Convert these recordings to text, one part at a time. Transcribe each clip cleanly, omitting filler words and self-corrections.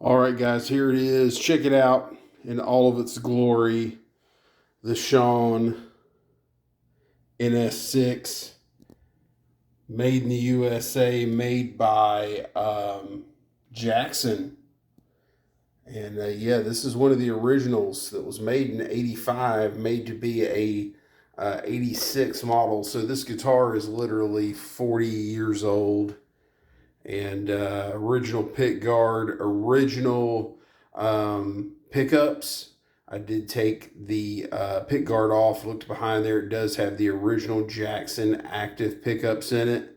All right, guys, here it is. Check it out in all of its glory. The SCHON NS6, made in the USA, made by Jackson. And yeah, this is one of the originals that was made in '85, made to be a '86 model. So this guitar is literally 40 years old. And original pick guard, original pickups. I did take the pick guard off, looked behind there. It does have the original Jackson active pickups in it.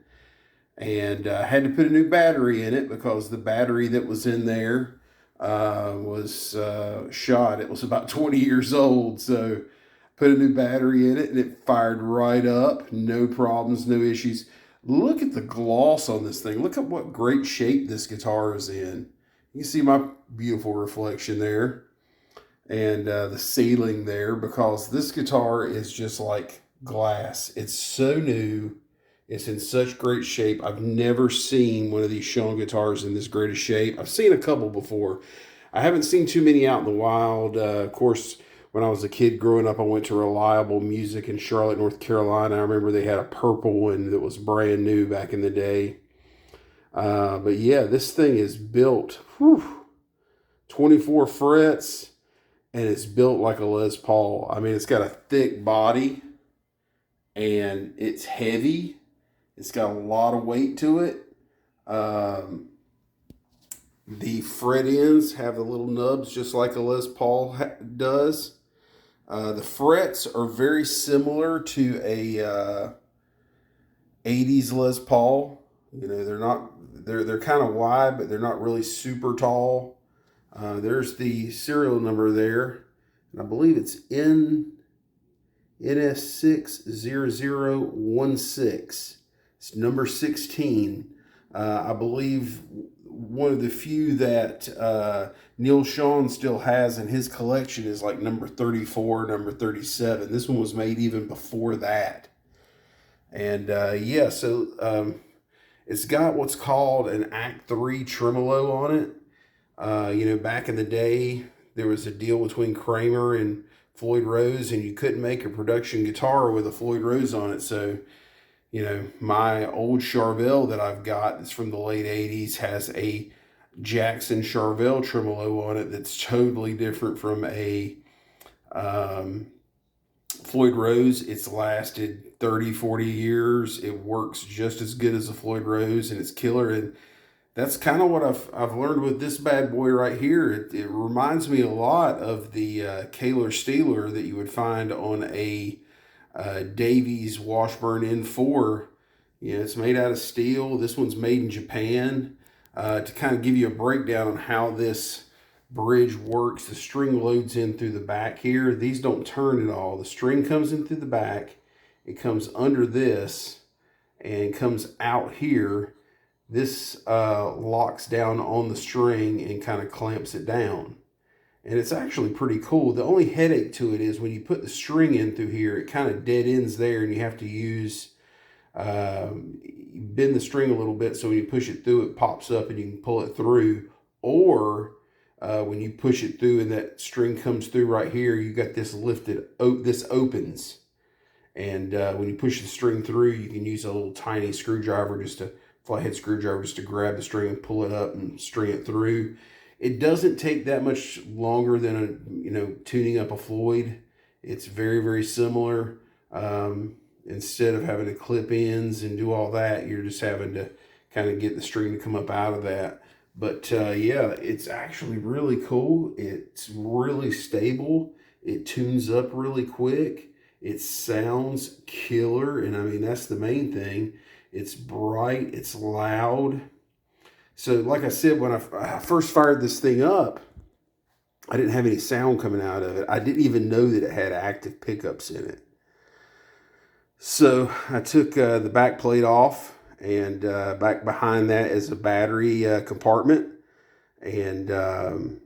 And I had to put a new battery in it because the battery that was in there was shot. It was about 20 years old. So put a new battery in it and it fired right up. No problems, no issues. Look at the gloss on this thing. Look at what great shape this guitar is in. You can see my beautiful reflection there and the ceiling there, because this guitar is just like glass. It's so new. It's in such great shape. I've never seen one of these SCHON guitars in this great of shape. I've seen a couple before. I haven't seen too many out in the wild. Of course, when I was a kid growing up, I went to Reliable Music in Charlotte, North Carolina. I remember they had a purple one that was brand new back in the day. But yeah, this thing is built, 24 frets, and it's built like a Les Paul. I mean, it's got a thick body, and it's heavy. It's got a lot of weight to it. The fret ends have the little nubs just like a Les Paul does. The frets are very similar to a 80s Les Paul. You know, they're kind of wide, but they're not really super tall. There's the serial number there, and I believe it's NS6 0016. It's number 16. I believe one of the few that NEAL SCHON still has in his collection is like number 34, number 37. This one was made even before that. And yeah, so it's got what's called an Act 3 tremolo on it. You know, back in the day, there was a deal between Kramer and Floyd Rose, and you couldn't make a production guitar with a Floyd Rose on it. So, you know, my old Charvel that I've got that's from the late 80s has a Jackson Charvel tremolo on it that's totally different from a Floyd Rose. It's lasted 30, 40 years. It works just as good as a Floyd Rose, and it's killer. And that's kind of what I've learned with this bad boy right here. It reminds me a lot of the Kaler Steeler that you would find on a Davies Washburn N4. You know, it's made out of steel. This one's made in Japan. To kind of give you a breakdown on how this bridge works, the string loads in through the back here. These don't turn at all. The string comes in through the back. It comes under this and comes out here. This locks down on the string and kind of clamps it down. And it's actually pretty cool. The only headache to it is when you put the string in through here, it kind of dead ends there, and you have to use, bend the string a little bit so when you push it through, it pops up and you can pull it through. Or when you push it through and that string comes through right here, you got this lifted, this opens. And when you push the string through, you can use a little tiny screwdriver, flathead screwdriver, just to grab the string and pull it up and string it through. It doesn't take that much longer than tuning up a Floyd. It's very, very similar. Instead of having to clip ends and do all that, you're just having to kind of get the string to come up out of that. But yeah, it's actually really cool. It's really stable. It tunes up really quick. It sounds killer, and I mean, that's the main thing. It's bright, it's loud. So like I said, when I first fired this thing up, I didn't have any sound coming out of it. I didn't even know that it had active pickups in it. So I took the back plate off, and back behind that is a battery compartment, and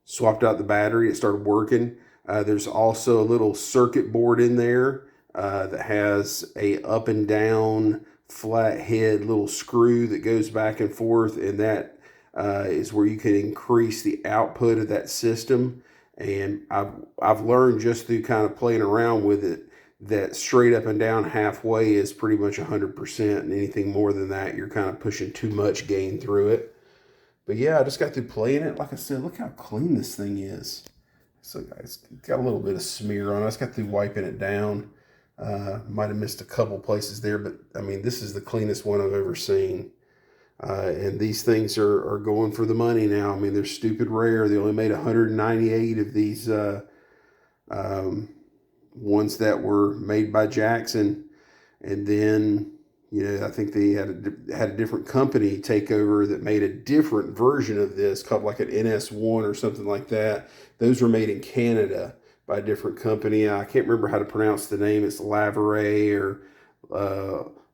swapped out the battery. It started working. There's also a little circuit board in there that has a up and down flat head little screw that goes back and forth, and that is where you can increase the output of that system. And I've learned just through kind of playing around with it that straight up and down halfway is pretty much 100%, and anything more than that, you're kind of pushing too much gain through it. But yeah, I just got through playing it. Like I said, look how clean this thing is. So it's got a little bit of smear on it. I just got through wiping it down. Might have missed a couple places there, but I mean, this is the cleanest one I've ever seen. And these things are going for the money now. I mean, they're stupid rare. They only made 198 of these ones that were made by Jackson. And then, you know, I think they had a different company take over that made a different version of this called like an NS1 or something like that. Those were made in Canada by a different company. I can't remember how to pronounce the name. It's Laveray or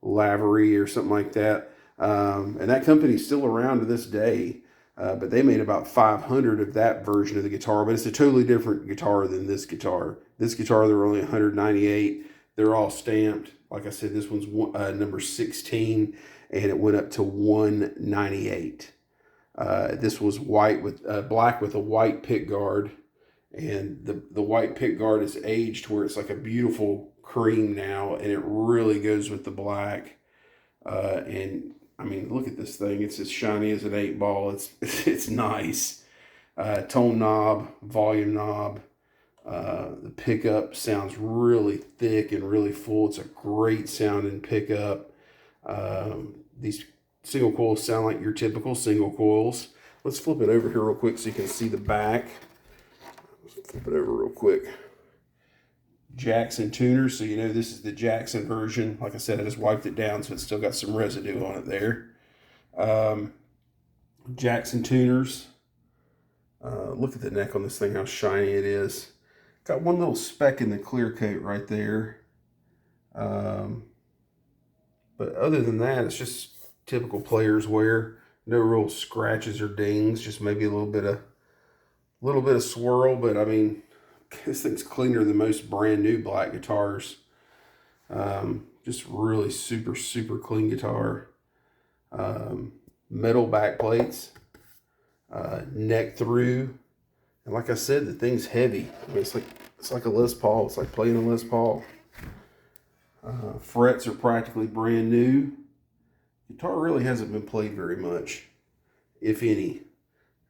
Lavery or something like that. And that company's still around to this day. But they made about 500 of that version of the guitar. But it's a totally different guitar than this guitar. This guitar, there were only 198. They're all stamped. Like I said, this one's number 16, and it went up to 198. This was white with black with a white pick guard, and the white pick guard is aged where it's like a beautiful cream now, and it really goes with the black. And I mean, look at this thing. It's as shiny as an 8-ball. It's nice. Tone knob, volume knob. The pickup sounds really thick and really full. It's a great sounding pickup. These single coils sound like your typical single coils. Let's flip it over here real quick so you can see the back. Let's flip it over real quick. Jackson tuner, so you know this is the Jackson version. Like I said, I just wiped it down, so it's still got some residue on it there. Jackson tuners. Look at the neck on this thing, how shiny it is. Got one little speck in the clear coat right there. But other than that, it's just typical player's wear. No real scratches or dings, just maybe a little bit of swirl, but I mean, this thing's cleaner than most brand new black guitars. Just really super, super clean guitar. Metal back plates, neck through. And like I said, the thing's heavy. I mean, it's like a Les Paul. It's like playing a Les Paul. Frets are practically brand new. Guitar really hasn't been played very much, if any.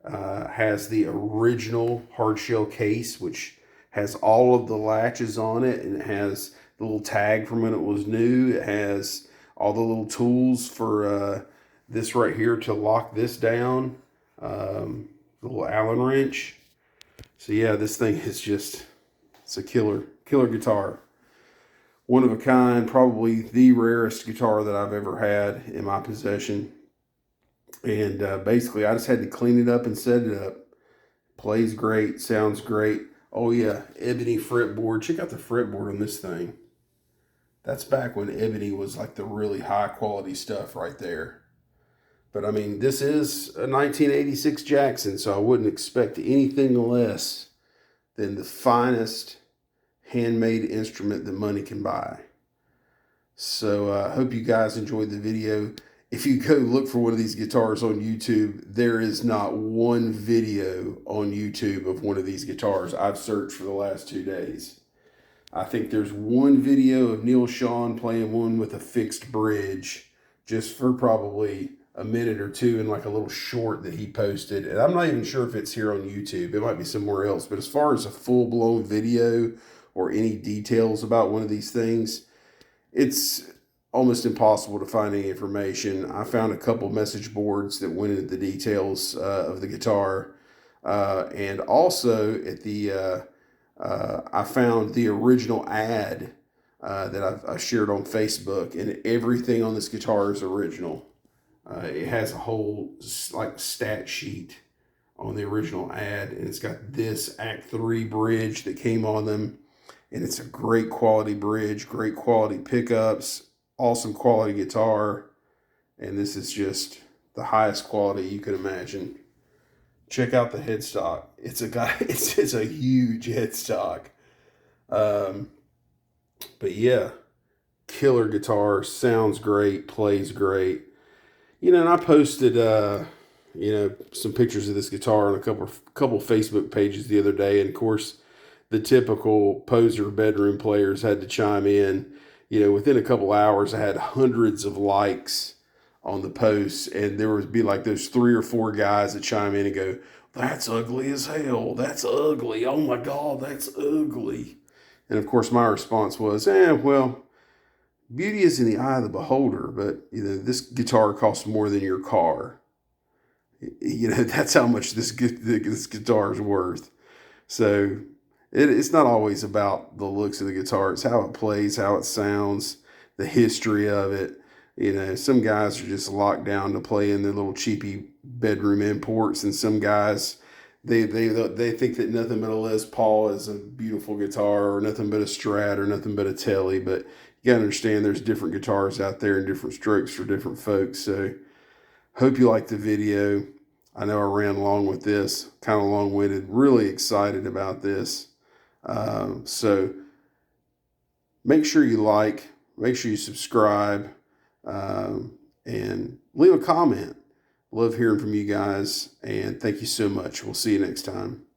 Has the original hard shell case, which has all of the latches on it, and it has the little tag from when it was new. It has all the little tools for this right here to lock this down. The little Allen wrench. So yeah, this thing is just, it's a killer guitar. One of a kind, probably the rarest guitar that I've ever had in my possession. And basically, I just had to clean it up and set it up. Plays great, sounds great. Oh yeah, ebony fretboard. Check out the fretboard on this thing. That's back when ebony was like the really high quality stuff right there. But I mean, this is a 1986 Jackson, so I wouldn't expect anything less than the finest handmade instrument that money can buy. So I hope you guys enjoyed the video. If you go look for one of these guitars on YouTube, there is not one video on YouTube of one of these guitars. I've searched for the last 2 days. I think there's one video of NEAL SCHON playing one with a fixed bridge, just for probably a minute or two, in like a little short that he posted. And I'm not even sure if it's here on YouTube. It might be somewhere else. But as far as a full-blown video or any details about one of these things, it's almost impossible to find any information. I found a couple message boards that went into the details of the guitar. And also at the, I found the original ad that I shared on Facebook, and everything on this guitar is original. It has a whole like stat sheet on the original ad, and it's got this Act 3 bridge that came on them, and it's a great quality bridge, great quality pickups, awesome quality guitar, and this is just the highest quality you could imagine. Check out the headstock. It's a huge headstock. But yeah, killer guitar, sounds great, plays great. You know, and I posted some pictures of this guitar on a couple Facebook pages the other day, and of course, the typical poser bedroom players had to chime in. Within a couple hours, I had hundreds of likes on the posts, and there would be like those 3 or 4 guys that chime in and go, "That's ugly as hell. That's ugly. Oh my God, that's ugly." And of course, my response was, well, beauty is in the eye of the beholder, but this guitar costs more than your car. That's how much this guitar is worth. So it's not always about the looks of the guitar. It's how it plays, how it sounds, the history of it. Some guys are just locked down to play in their little cheapy bedroom imports, and some guys they think that nothing but a Les Paul is a beautiful guitar, or nothing but a Strat, or nothing but a Telly. But you gotta understand, there's different guitars out there and different strokes for different folks. So hope you liked the video. I know I ran long with this, kind of long-winded. Really excited about this. So make sure you like, make sure you subscribe, and leave a comment. Love hearing from you guys, and thank you so much. We'll see you next time.